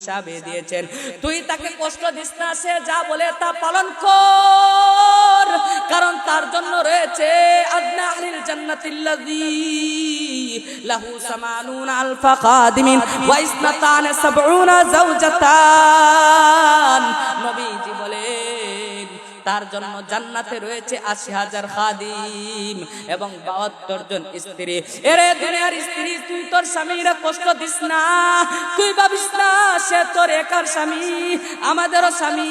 হিসাবে দিয়েছেন। তুই তাকে কষ্ট দিস না, সে যা বলে তা পালন কর, কারণ তার জন্য রয়েছে আদনা আহলিল জান্নাতিল্লাযী লাহু সামানুনা আলফা খাদিমিন ওয়া ইসনাতান সাবউনা যাওজাতান। নবীজি বলেন তার জন্য জান্নাতে রয়েছে ৮০,০০০ খাদিম এবং ৭২ জন স্ত্রী। এরে দুনিয়ার স্ত্রী, তুই তোর স্বামীরা কষ্ট দিস না, তুই ভাবিস না সে তোর একার স্বামী, আমাদেরও স্বামী।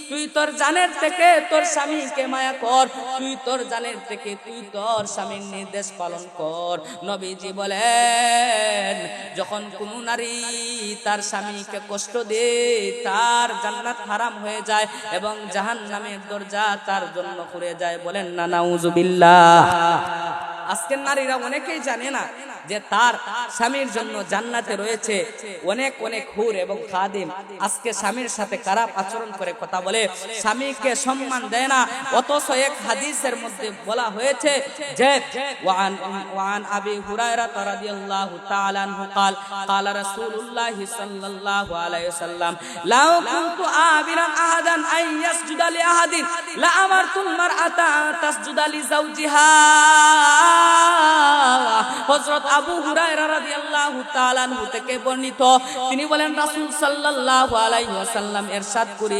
তুই তোর জানের থেকে তোর স্বামীকে মায়া কর, তুই তোর জানের থেকে তুই তোর স্বামীর নির্দেশ পালন কর। নবীজি বলেন যখন কোন নারী তার স্বামীকে কষ্ট দেয় তার জান্নাত হারাম হয়ে যায় এবং জাহান্নামের দরজা তার জন্য খুলে যায়। বলেন না নাউজুবিল্লাহ। আজকের নারীরা অনেকেই জানে না যে তার স্বামীর জন্য জান্নাতে রয়েছে অনেক অনেক হুর এবং খাদিম। আজকে স্বামীর সাথে খারাপ আচরণ করে কথা বলে, স্বামীকে সম্মান দেয় না। অথচ এক হাদিসের মধ্যে বলা হয়েছে যে ওয়ান আবি হুরায়রা রাদিয়াল্লাহু তাআলা আনহু قال قال رسول الله صلى الله عليه وسلم لو كنت آمرا أحدا أن يسجد لأحد لأمرت المرأة أن تسجد لزوجها। হযরত আবু হুরায়রা রাদিয়াল্লাহু তাআলা আনহু থেকে বর্ণিত, তিনি বলেন রাসূল সাল্লাল্লাহু আলাইহি ওয়াসাল্লাম ইরশাদ করেন,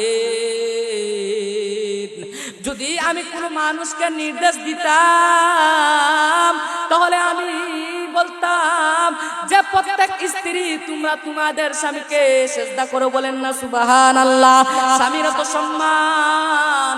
যদি আমি কোনো মানুষকে নির্দেশ দিতাম তাহলে আমি বলতাম যে প্রত্যেক স্ত্রী তোমরা তোমাদের স্বামীকে সিজদা করো। বলেন না সুবহানাল্লাহ। স্বামীর তো সম্মান